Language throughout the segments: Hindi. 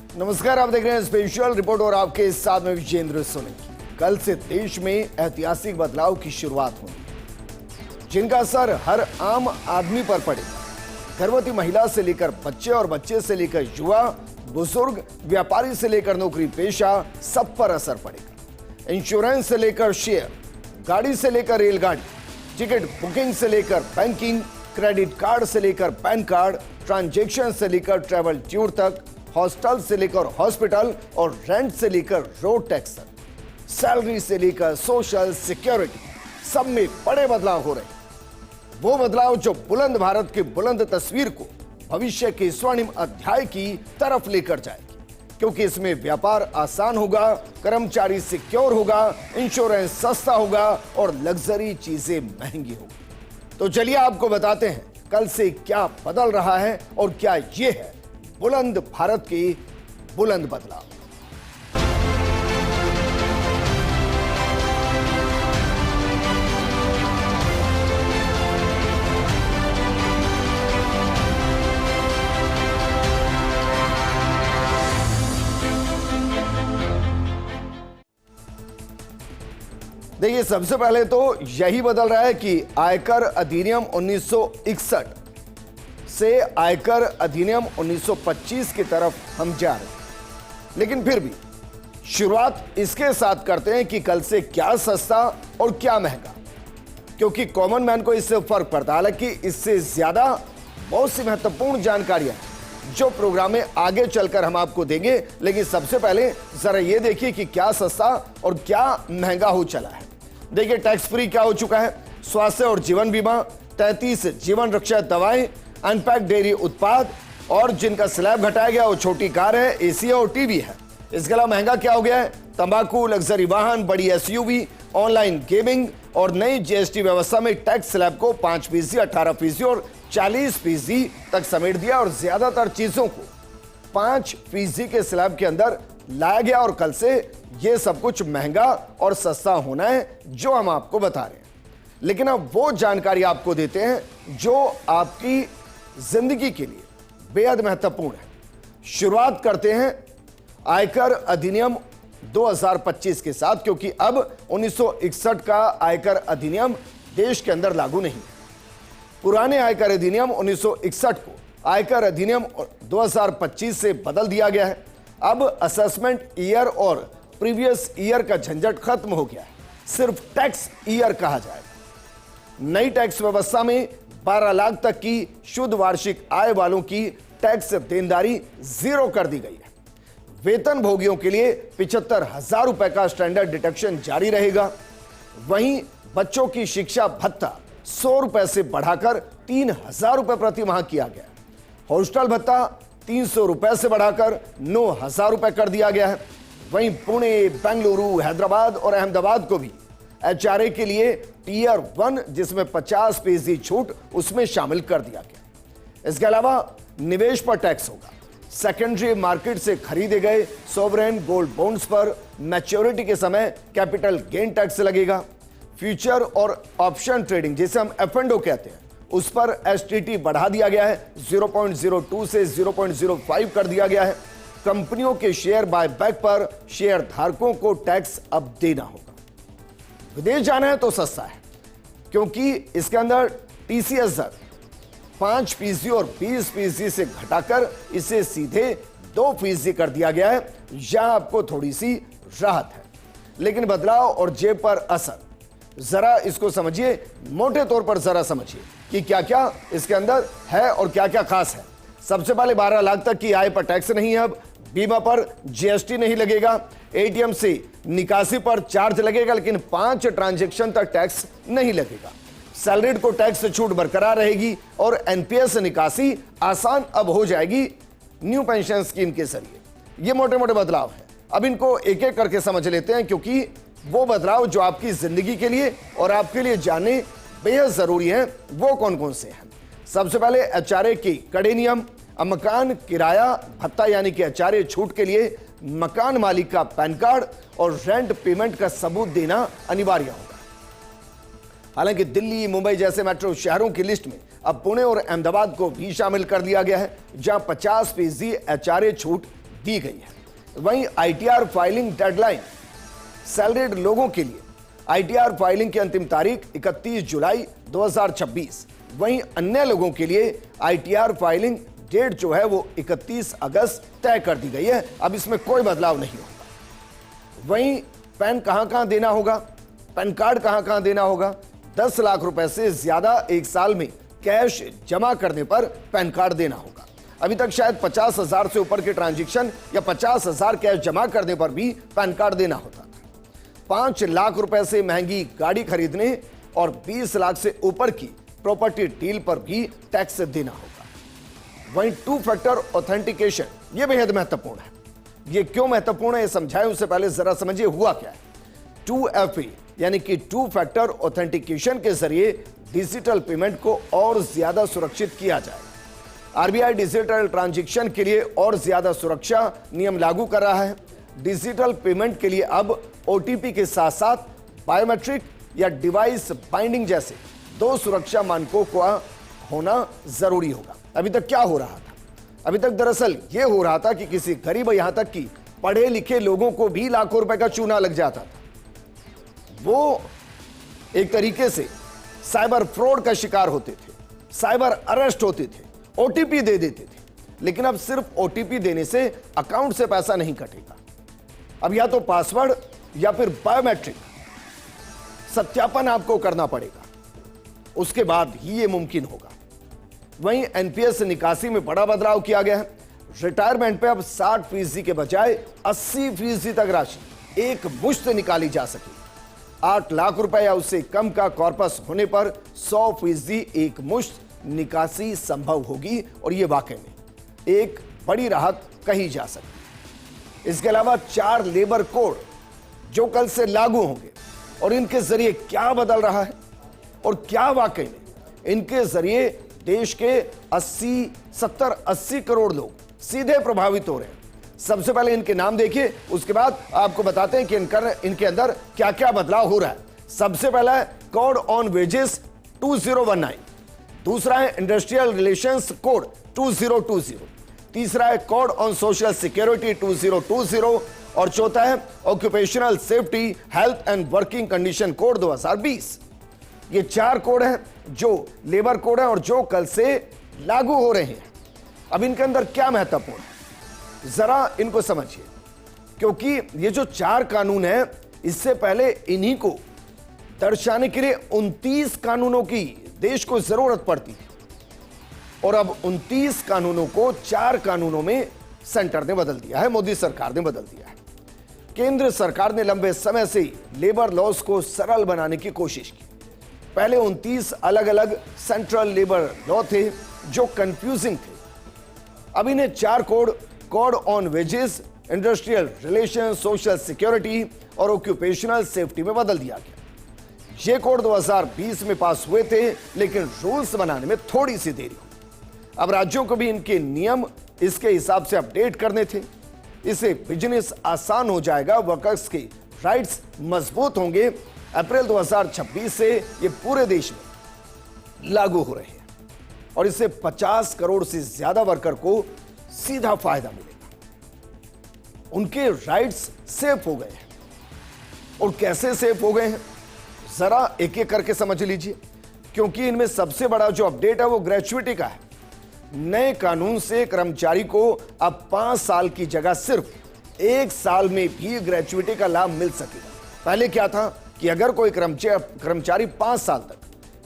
नमस्कार, आप देख रहे हैं स्पेशल रिपोर्ट और आपके साथ में विजेंद्र सोनी। कल से देश में ऐतिहासिक बदलाव की शुरुआत हुई, जिनका असर हर आम आदमी पर पड़ेगा। गर्भवती महिला से लेकर बच्चे और बच्चे से लेकर युवा, बुजुर्ग, व्यापारी से लेकर नौकरी पेशा, सब पर असर पड़ेगा। इंश्योरेंस से लेकर शेयर, गाड़ी से लेकर रेलगाड़ी, टिकट बुकिंग से लेकर बैंकिंग, क्रेडिट कार्ड से लेकर पैन कार्ड, ट्रांजैक्शन से लेकर ट्रैवल ट्यूर तक, हॉस्टल से लेकर हॉस्पिटल और रेंट से लेकर रोड टैक्स तक, सैलरी से लेकर सोशल सिक्योरिटी, सब में बड़े बदलाव हो रहे हैं। वो बदलाव जो बुलंद भारत की बुलंद तस्वीर को भविष्य के स्वर्णिम अध्याय की तरफ लेकर जाएगी, क्योंकि इसमें व्यापार आसान होगा, कर्मचारी सिक्योर होगा, इंश्योरेंस सस्ता होगा और लग्जरी चीजें महंगी होगी। तो चलिए आपको बताते हैं कल से क्या बदल रहा है और क्या ये है बुलंद भारत की बुलंद बदलाव। देखिए, सबसे पहले तो यही बदल रहा है कि आयकर अधिनियम 1961 से आयकर अधिनियम 1925 की तरफ हम जा रहे हैं। लेकिन फिर भी शुरुआत इसके साथ करते हैं कि कल से क्या सस्ता और क्या महंगा, क्योंकि कॉमन मैन को इससे फर्क पड़ता है। हालांकि इससे ज्यादा बहुत सी महत्वपूर्ण जानकारियां जो प्रोग्राम में आगे चलकर हम आपको देंगे। लेकिन सबसे पहले जरा ये देखिए कि क्या सस्ता और क्या महंगा हो चला है। देखिए, टैक्स फ्री क्या हो चुका है। स्वास्थ्य और जीवन बीमा, 33 जीवन रक्षा दवाएं, अनपैक्ड डेयरी उत्पाद, और जिनका स्लैब घटाया गया वो छोटी कार है, एसी है और टीवी है। इसके अलावा महंगा क्या हो गया है? तंबाकू, लग्जरी वाहन, बड़ी एसयूवी, ऑनलाइन गेमिंग और नई जीएसटी व्यवस्था में टैक्स स्लैब को 5%, 18% और 40% तक समेट दिया और ज्यादातर चीजों को 5% के स्लैब के अंदर लाया गया। और कल से यह सब कुछ महंगा और सस्ता होना है जो हम आपको बता रहे हैं। लेकिन अब वो जानकारी आपको देते हैं जो आपकी जिंदगी के लिए बेहद महत्वपूर्ण है। शुरुआत करते हैं आयकर अधिनियम 2025 के साथ, क्योंकि अब 1961 का आयकर अधिनियम देश के अंदर लागू नहीं है। पुराने आयकर अधिनियम 1961 को आयकर अधिनियम 2025 से बदल दिया गया है। अब असेसमेंट ईयर और प्रीवियस ईयर का झंझट खत्म हो गया है, सिर्फ टैक्स ईयर कहा जाएगा। नई टैक्स व्यवस्था में 12 लाख तक की शुद्ध वार्षिक आय वालों की टैक्स देनदारी 0 कर दी गई है। वेतन भोगियों के लिए 75,000 रुपए का स्टैंडर्ड डिडक्शन जारी रहेगा। वहीं बच्चों की शिक्षा भत्ता 100 रुपए से बढ़ाकर 3,000 रुपए प्रति माह किया गया। हॉस्टल भत्ता 300 रुपए से बढ़ाकर 9,000 रुपए कर दिया गया है। वहीं पुणे, बेंगलुरु, हैदराबाद और अहमदाबाद को भी एचआरए के लिए टीयर 1, जिसमें 50% छूट, उसमें शामिल कर दिया गया। इसके अलावा निवेश पर टैक्स होगा। सेकेंडरी मार्केट से खरीदे गए सॉवरेन गोल्ड बॉन्ड्स पर मैच्योरिटी के समय कैपिटल गेन टैक्स लगेगा। फ्यूचर और ऑप्शन ट्रेडिंग, जिसे हम एफ&ओ कहते हैं, उस पर एसटीटी बढ़ा दिया गया है। 0.02 से 0.05 कर दिया गया है। कंपनियों के शेयर बायबैक पर शेयर धारकों को टैक्स अब देना होगा। विदेश जाना है तो सस्ता है, क्योंकि इसके अंदर टीसीएस दर 5% और 20% से घटाकर इसे सीधे 2% कर दिया गया है। यहां आपको थोड़ी सी राहत है, लेकिन बदलाव और जेब पर असर, जरा इसको समझिए, मोटे तौर पर जरा समझिए कि क्या क्या इसके अंदर है और क्या क्या खास है। सबसे पहले 12 लाख तक की आय पर टैक्स नहीं है। अब बीमा पर जीएसटी नहीं लगेगा। एटीएम से निकासी पर चार्ज लगेगा, लेकिन 5 ट्रांजैक्शन तक टैक्स नहीं लगेगा। सैलरीड को टैक्स छूट बरकरार रहेगी और एनपीएस निकासी आसान अब हो जाएगी न्यू पेंशन स्कीम के जरिए। ये मोटे मोटे बदलाव है। अब इनको एक एक करके समझ लेते हैं, क्योंकि वो बदलाव जो आपकी जिंदगी के लिए और आपके लिए जानने बेहद जरूरी है, वो कौन कौन से हैं। सबसे पहले एचआरए की कड़े नियम। मकान किराया भत्ता यानी कि एचआरए छूट के लिए मकान मालिक का पैन कार्ड और रेंट पेमेंट का सबूत देना अनिवार्य होगा। हालांकि दिल्ली, मुंबई जैसे मेट्रो शहरों की लिस्ट में अब पुणे और अहमदाबाद को भी शामिल कर दिया गया है, जहां 50% एचआरए छूट दी गई है। वहीं आईटीआर फाइलिंग डेडलाइन, सैलरीड लोगों के लिए आईटीआर फाइलिंग की अंतिम तारीख 31 जुलाई 2026। वहीं अन्य लोगों के लिए आईटीआर फाइलिंग डेट जो है वो 31 अगस्त तय कर दी गई है। अब इसमें कोई बदलाव नहीं होगा। वहीं पैन कहां देना होगा, पैन कार्ड कहां देना होगा। 10 लाख रुपए से ज्यादा एक साल में कैश जमा करने पर पैन कार्ड देना होगा। अभी तक शायद 50,000 से ऊपर के ट्रांजैक्शन या 50,000 कैश जमा करने पर भी पैन कार्ड देना होता था। 5 लाख रुपए से महंगी गाड़ी खरीदने और 20 लाख से ऊपर की प्रॉपर्टी डील पर भी टैक्स देना होगा। वहीं 2 फैक्टर ऑथेंटिकेशन, यह बेहद महत्वपूर्ण है। यह क्यों महत्वपूर्ण है, यह समझाएं उससे पहले जरा समझिए हुआ क्या है। 2FA यानी कि 2 फैक्टर ऑथेंटिकेशन के जरिए डिजिटल पेमेंट को और ज्यादा सुरक्षित किया जाए। आरबीआई डिजिटल ट्रांजैक्शन के लिए और ज्यादा सुरक्षा नियम लागू कर रहा है। डिजिटल पेमेंट के लिए अब ओटीपी के साथ साथ बायोमेट्रिक या डिवाइस बाइंडिंग जैसे 2 सुरक्षा मानकों का होना जरूरी होगा। अभी तक क्या हो रहा था? अभी तक दरअसल यह हो रहा था कि किसी गरीब, यहां तक कि पढ़े लिखे लोगों को भी लाखों रुपए का चूना लग जाता था। वो एक तरीके से साइबर फ्रॉड का शिकार होते थे, साइबर अरेस्ट होते थे, ओटीपी दे देते थे। लेकिन अब सिर्फ ओटीपी देने से अकाउंट से पैसा नहीं कटेगा। अब या तो पासवर्ड या फिर बायोमेट्रिक सत्यापन आपको करना पड़ेगा, उसके बाद ही यह मुमकिन होगा। वहीं एनपीएस निकासी में बड़ा बदलाव किया गया है। रिटायरमेंट पे अब 60% के बजाय 80% तक राशि एक मुश्त निकाली जा सकेगी। 8 लाख रुपए या उससे कम का कॉर्पस होने पर 100% एक मुश्त निकासी संभव होगी और यह वाकई में एक बड़ी राहत कही जा सकती। इसके अलावा 4 लेबर कोड जो कल से लागू होंगे और इनके जरिए क्या बदल रहा है और क्या वाकई में इनके जरिए देश के 70-80 करोड़ लोग सीधे प्रभावित हो रहे हैं। सबसे पहले इनके नाम देखिए, उसके बाद आपको बताते हैं कि इनके अंदर क्या क्या बदलाव हो रहा है। सबसे पहला है कोड ऑन वेजेस 2019, दूसरा है इंडस्ट्रियल रिलेशंस कोड 2020, तीसरा है कोड ऑन सोशल सिक्योरिटी 2020 और चौथा है occupational safety health and working condition code 2020। ये 4 कोड हैं जो लेबर कोड है और जो कल से लागू हो रहे हैं। अब इनके अंदर क्या महत्वपूर्ण है, जरा इनको समझिए, क्योंकि ये जो 4 कानून हैं इससे पहले इन्हीं को दर्शाने के लिए 29 कानूनों की देश को जरूरत पड़ती थी और अब 29 कानूनों को 4 कानूनों में सेंटर ने बदल दिया है, मोदी सरकार ने बदल दिया है। केंद्र सरकार ने लंबे समय से लेबर लॉज को सरल बनाने की कोशिश की। पहले 29 अलग अलग सेंट्रल लेबर लॉ थे जो कंफ्यूजिंग थे। अब इन्हें 4 code on wages, industrial relation, social security और ऑक्यूपेशनल सेफ्टी में बदल दिया गया। ये कोड 2020 में पास हुए थे, लेकिन रूल्स बनाने में थोड़ी सी देरी हुई। अब राज्यों को भी इनके नियम इसके हिसाब से अपडेट करने थे। इससे बिजनेस आसान हो जाएगा, वर्कर्स के राइट्स मजबूत होंगे। अप्रैल 2026 से ये पूरे देश में लागू हो रहे हैं और इससे 50 करोड़ से ज्यादा वर्कर को सीधा फायदा मिलेगा। उनके राइट्स सेफ हो गए हैं। और कैसे सेफ हो गए हैं जरा एक एक करके समझ लीजिए, क्योंकि इनमें सबसे बड़ा जो अपडेट है वो ग्रेच्युइटी का है। नए कानून से कर्मचारी को अब 5 साल की जगह सिर्फ 1 साल में भी ग्रेच्युइटी का लाभ मिल सकेगा। पहले क्या था कि अगर कोई कर्मचारी 5 साल तक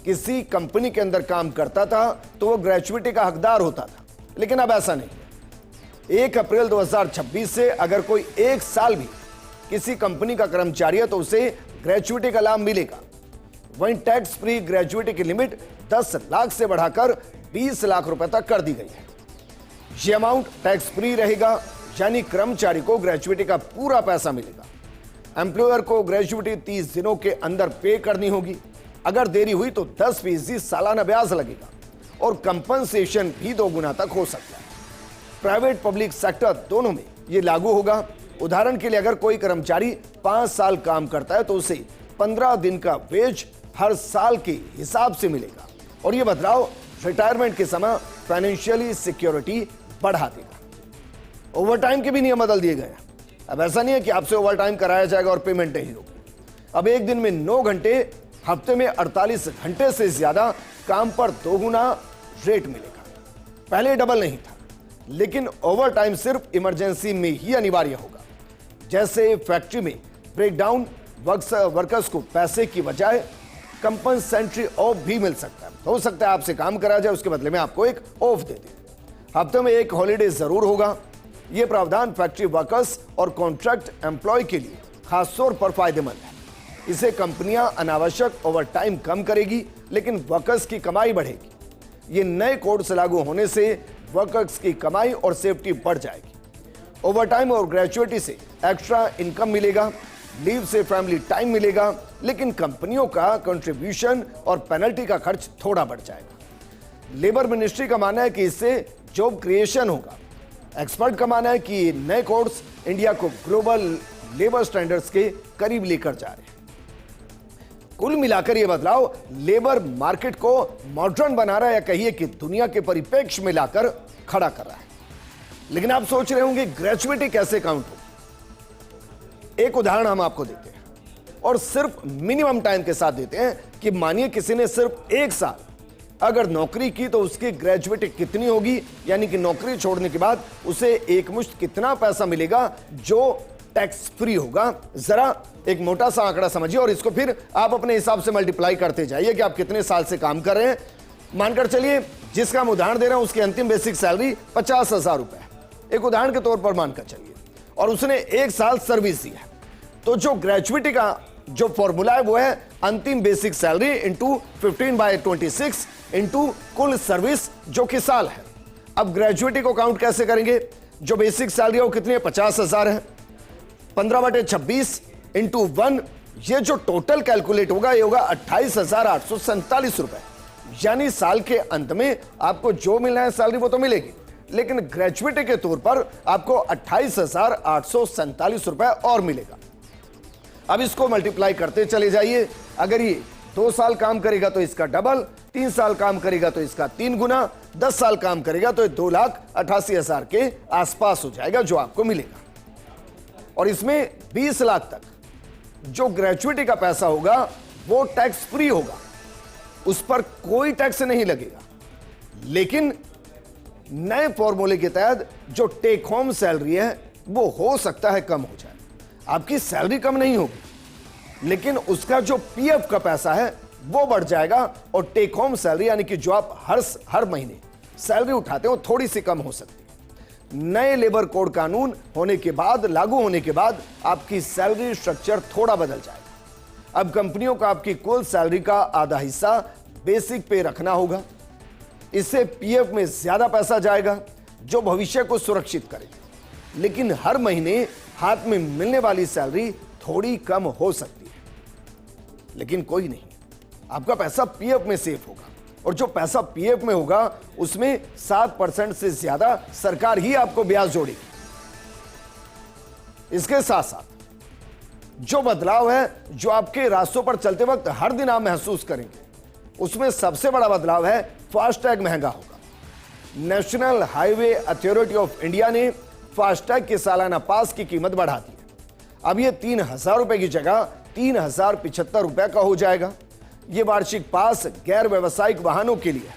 किसी कंपनी के अंदर काम करता था तो वो ग्रेच्युइटी का हकदार होता था, लेकिन अब ऐसा नहीं है। 1 अप्रैल 2026 से अगर कोई 1 साल भी किसी कंपनी का कर्मचारी है तो उसे ग्रेच्युइटी का लाभ मिलेगा। वहीं टैक्स फ्री ग्रेच्युइटी की लिमिट 10 लाख से बढ़ाकर 20 लाख रुपए तक कर दी गई है। यह अमाउंट टैक्स फ्री रहेगा, यानी कर्मचारी को ग्रेच्युइटी का पूरा पैसा मिलेगा। एम्प्लॉयर को ग्रेच्युइटी 30 दिनों के अंदर पे करनी होगी। अगर देरी हुई तो 10% सालाना ब्याज लगेगा और कंपनसेशन भी 2 गुना तक हो सकता है। प्राइवेट पब्लिक सेक्टर दोनों में यह लागू होगा। उदाहरण के लिए अगर कोई कर्मचारी 5 साल काम करता है तो उसे 15 दिन का वेज हर साल के हिसाब से मिलेगा और यह बदलाव रिटायरमेंट के समय फाइनेंशियली सिक्योरिटी बढ़ा देगा। ओवर टाइम के भी नियम बदल दिए गए हैं। अब ऐसा नहीं है कि आपसे ओवर टाइम कराया जाएगा और पेमेंट नहीं होगी। अब एक दिन में 9 घंटे, हफ्ते में 48 घंटे से ज्यादा काम पर 2 गुना रेट मिलेगा। पहले डबल नहीं था, लेकिन ओवर टाइम सिर्फ इमरजेंसी में ही अनिवार्य होगा। जैसे फैक्ट्री में ब्रेकडाउन, वर्कर्स को पैसे की बजाय कंपनसेंट्री ऑफ भी मिल सकता है। हो सकता है आपसे काम करा जाए, उसके बदले में आपको एक ऑफ दे दे। हफ्ते में एक हॉलीडे जरूर होगा। यह प्रावधान फैक्ट्री वर्कर्स और कॉन्ट्रैक्ट एम्प्लॉय के लिए खास तौर पर फायदेमंद है। इसे कंपनियां अनावश्यक ओवर टाइम कम करेगी, लेकिन वर्कर्स की कमाई बढ़ेगी। ये नए कोड से लागू होने से वर्कर्स की कमाई और सेफ्टी बढ़ जाएगी। ओवर टाइम और ग्रेजुएटी से एक्स्ट्रा इनकम मिलेगा, लीव से फैमिली टाइम मिलेगा, लेकिन कंपनियों का कंट्रीब्यूशन और पेनल्टी का खर्च थोड़ा बढ़ जाएगा। लेबर मिनिस्ट्री का मानना है कि इससे जॉब क्रिएशन होगा। एक्सपर्ट का मानना है कि नए कोड्स इंडिया को ग्लोबल लेबर स्टैंडर्ड्स के करीब लेकर जा रहे हैं। कुल मिलाकर यह बदलाव लेबर मार्केट को मॉडर्न बना रहा है, या कहिए कि दुनिया के परिप्रेक्ष्य में लाकर खड़ा कर रहा है। लेकिन आप सोच रहे होंगे ग्रेजुएटी कैसे काउंट हो। एक उदाहरण हम आपको देते हैं और सिर्फ मिनिमम टाइम के साथ देते हैं कि मानिए किसी ने सिर्फ 1 साल अगर नौकरी की तो उसकी ग्रेजुएटी कितनी होगी, यानी कि नौकरी छोड़ने के बाद उसे एकमुश्त कितना पैसा मिलेगा जो टैक्स फ्री होगा। जरा एक मोटा सा आंकड़ा समझिए और इसको फिर आप अपने हिसाब से मल्टीप्लाई करते जाइए कि आप कितने साल से काम कर रहे हैं। मानकर चलिए जिसका हम उदाहरण दे रहे हैं उसकी अंतिम बेसिक सैलरी 50,000 रुपए है, एक उदाहरण के तौर पर मानकर चलिए, और उसने 1 साल सर्विस दी है। तो जो ग्रेजुएटी का जो फॉर्मूला है वो है अंतिम बेसिक सैलरी इंटू 15/26 इंटू कुल सर्विस जो कि साल है। अब ग्रेजुएटी को काउंट कैसे करेंगे? जो बेसिक सैलरी है वो कितनी है? 50,000 है। 15/26 इंटू 1, ये जो टोटल कैलकुलेट होगा ये होगा 28,847 रुपए। यानी साल के अंत में आपको जो मिलना है सैलरी वो तो मिलेगी, लेकिन ग्रेजुएटी के तौर पर आपको 28,847 रुपए और मिलेगा। अब इसको मल्टीप्लाई करते चले जाइए। अगर ये 2 साल काम करेगा तो इसका डबल, 3 साल काम करेगा तो इसका 3 गुना, 10 साल काम करेगा तो 2,88,000 के आसपास हो जाएगा जो आपको मिलेगा। और इसमें 20 लाख तक जो ग्रेजुएटी का पैसा होगा वो टैक्स फ्री होगा, उस पर कोई टैक्स नहीं लगेगा। लेकिन नए फॉर्मूले के तहत जो टेक होम सैलरी है वो हो सकता है कम हो जाए। आपकी सैलरी कम नहीं होगी, लेकिन उसका जो पीएफ का पैसा है वो बढ़ जाएगा और टेक होम सैलरी यानी कि जो आप हर महीने सैलरी उठाते हो थोड़ी सी कम हो सकती है। नए लेबर कोड कानून होने के बाद, लागू होने के बाद आपकी सैलरी स्ट्रक्चर थोड़ा बदल जाएगा। अब कंपनियों को आपकी कुल सैलरी का आधा हिस्सा बेसिक पे रखना होगा। इससे पीएफ में ज्यादा पैसा जाएगा जो भविष्य को सुरक्षित करेगा, लेकिन हर महीने हाथ में मिलने वाली सैलरी थोड़ी कम हो सकती है। लेकिन कोई नहीं, आपका पैसा पीएफ में सेफ होगा, और जो पैसा पीएफ में होगा उसमें 7% से ज्यादा सरकार ही आपको ब्याज जोड़ेगी। इसके साथ साथ जो बदलाव है जो आपके रास्तों पर चलते वक्त हर दिन आप महसूस करेंगे, उसमें सबसे बड़ा बदलाव है फास्टैग महंगा होगा। National highway authority of India ने फास्टैग के सालाना पास की कीमत बढ़ा दी है। अब यह 3,000 रुपए की जगह 3,075 रुपए का हो जाएगा। यह वार्षिक पास गैर व्यावसायिक वाहनों के लिए है।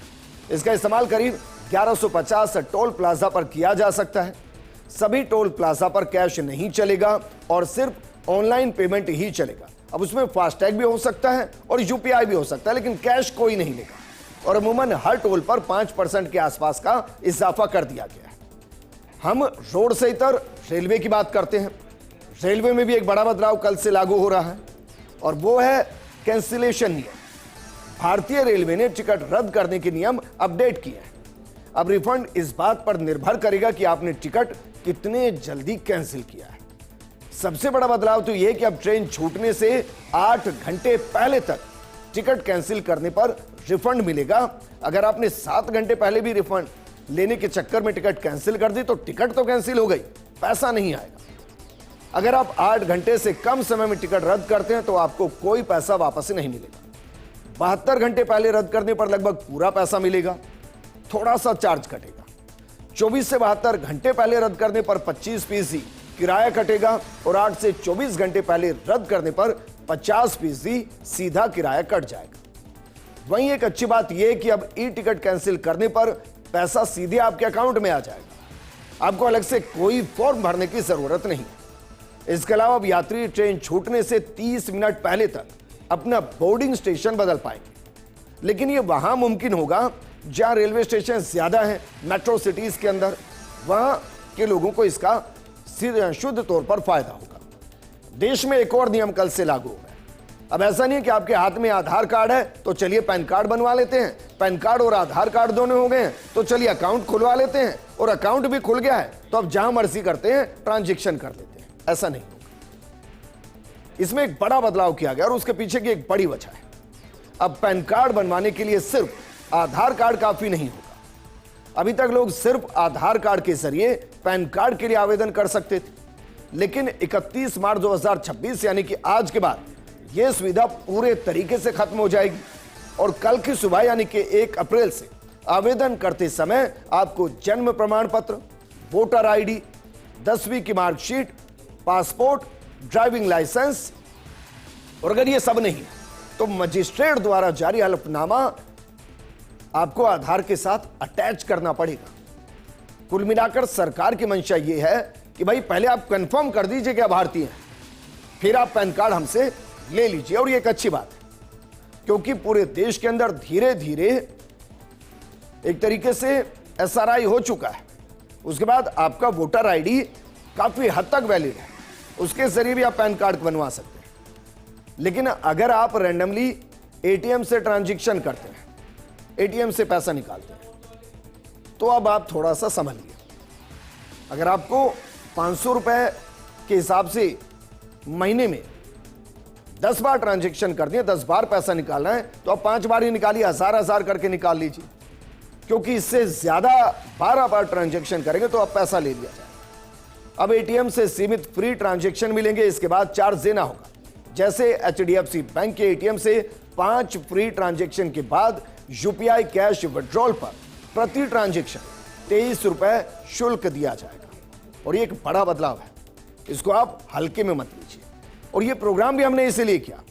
इसका इस्तेमाल करीब 1150 टोल प्लाजा पर किया जा सकता है। सभी टोल प्लाजा पर कैश नहीं चलेगा और सिर्फ ऑनलाइन पेमेंट ही चलेगा। अब उसमें फास्टैग भी हो सकता है और यूपीआई भी हो सकता है, लेकिन कैश कोई नहीं लेगा। और अमूमन हर टोल पर 5% के आसपास का इजाफा कर दिया गया है। हम रोड से इतर रेलवे की बात करते हैं। रेलवे में भी एक बड़ा बदलाव कल से लागू हो रहा है और वो है कैंसिलेशन नियम। भारतीय रेलवे ने टिकट रद्द करने के नियम अपडेट किए हैं। अब रिफंड इस बात पर निर्भर करेगा कि आपने टिकट कितने जल्दी कैंसिल किया है। सबसे बड़ा बदलाव तो यह कि अब ट्रेन छूटने से 8 घंटे पहले तक टिकट कैंसिल करने पर रिफंड मिलेगा। अगर आपने 7 घंटे पहले भी रिफंड लेने के चक्कर में टिकट कैंसिल कर दी तो टिकट तो कैंसिल हो गई, पैसा नहीं आएगा। अगर आप 8 घंटे से कम समय में टिकट रद्द करते हैं तो आपको कोई पैसा वापस नहीं मिलेगा। 72 घंटे पहले रद्द करने पर लगभग पूरा पैसा मिलेगा, थोड़ा सा चार्ज कटेगा। 24 से 72 घंटे पहले रद्द करने पर 25% किराया कटेगा और 8 से 24 घंटे पहले रद्द करने पर 50% सीधा किराया कट जाएगा। वहीं एक अच्छी बात यह कि अब ई टिकट कैंसिल करने पर पैसा सीधे आपके अकाउंट में आ जाएगा, आपको अलग से कोई फॉर्म भरने की जरूरत नहीं। इसके अलावा अब यात्री ट्रेन छूटने से 30 मिनट पहले तक अपना बोर्डिंग स्टेशन बदल पाएंगे, लेकिन यह वहां मुमकिन होगा जहां रेलवे स्टेशन ज्यादा है। मेट्रो सिटीज के अंदर वहां के लोगों को इसका शुद्ध तौर पर फायदा होगा। देश में एक और नियम कल से लागू होगा। अब ऐसा नहीं है कि आपके हाथ में आधार कार्ड है तो चलिए पैन कार्ड बनवा लेते हैं, पैन कार्ड और आधार कार्ड दोनों हो गए हैं तो चलिए अकाउंट खुलवा लेते हैं, और अकाउंट भी खुल गया है तो अब जहां मर्जी करते हैं ट्रांजैक्शन कर लेते हैं। ऐसा नहीं होगा। इसमें एक बड़ा बदलाव किया गया और उसके पीछे की एक बड़ी वजह है। अब पैन कार्ड बनवाने के लिए सिर्फ आधार कार्ड काफी नहीं होगा। अभी तक लोग सिर्फ आधार कार्ड के जरिए पैन कार्ड के लिए आवेदन कर सकते थे, लेकिन 31 मार्च 2026 यानी कि आज के बाद यह सुविधा पूरे तरीके से खत्म हो जाएगी और कल की सुबह यानी कि 1 अप्रैल से आवेदन करते समय आपको जन्म प्रमाण पत्र, वोटर आईडी, 10वीं की मार्कशीट, पासपोर्ट, ड्राइविंग लाइसेंस, और अगर यह सब नहीं तो मजिस्ट्रेट द्वारा जारी हलफनामा आपको आधार के साथ अटैच करना पड़ेगा। कुल मिलाकर सरकार की मंशा यह है कि भाई पहले आप कंफर्म कर दीजिए कि आप भारतीय हैं, फिर आप पैन कार्ड हमसे ले लीजिए। और ये एक अच्छी बात है क्योंकि पूरे देश के अंदर धीरे धीरे एक तरीके से एसआरआई हो चुका है। उसके बाद आपका वोटर आईडी काफी हद तक वैलिड है, उसके जरिए भी आप पैन कार्ड बनवा सकते हैं। लेकिन अगर आप रैंडमली एटीएम से ट्रांजैक्शन करते हैं, एटीएम से पैसा निकालते हैं, तो अब आप थोड़ा सा संभलिए। अगर आपको 500 रुपए के हिसाब से महीने में 10 बार ट्रांजैक्शन कर दिए, 10 बार पैसा निकालना है, तो आप 5 बार ही निकालिए, 1000 करके निकाल लीजिए, क्योंकि इससे ज्यादा 12 बार ट्रांजैक्शन करेंगे तो आप पैसा ले लिया जाए। अब एटीएम से सीमित फ्री ट्रांजैक्शन मिलेंगे, इसके बाद चार्ज देना होगा। जैसे एचडीएफसी बैंक के एटीएम से 5 फ्री ट्रांजैक्शन के बाद यूपीआई कैश विड्रॉल पर प्रति ट्रांजैक्शन 23 रुपए शुल्क दिया जाएगा। और ये एक बड़ा बदलाव है, इसको आप हल्के में मत लीजिए। और ये प्रोग्राम भी हमने इसीलिए किया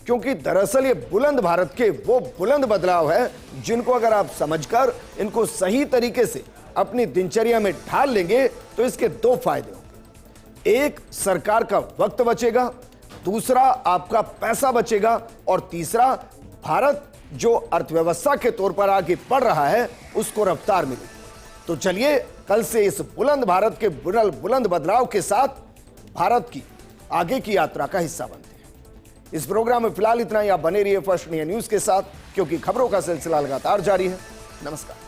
क्योंकि दरअसल ये बुलंद भारत के वो बुलंद बदलाव है जिनको अगर आप समझकर इनको सही तरीके से अपनी दिनचर्या में ढाल लेंगे तो इसके 2 फायदे होंगे। एक, सरकार का वक्त बचेगा, दूसरा आपका पैसा बचेगा, और तीसरा, भारत जो अर्थव्यवस्था के तौर पर आगे बढ़ रहा है उसको रफ्तार मिलेगी। तो चलिए कल से इस बुलंद भारत के बुलंद बदलाव के साथ भारत की आगे की यात्रा का हिस्सा बनते हैं। इस प्रोग्राम में फिलहाल इतना ही। आप बने रहिए फर्स्ट इंडिया न्यूज के साथ क्योंकि खबरों का सिलसिला लगातार जारी है। नमस्कार।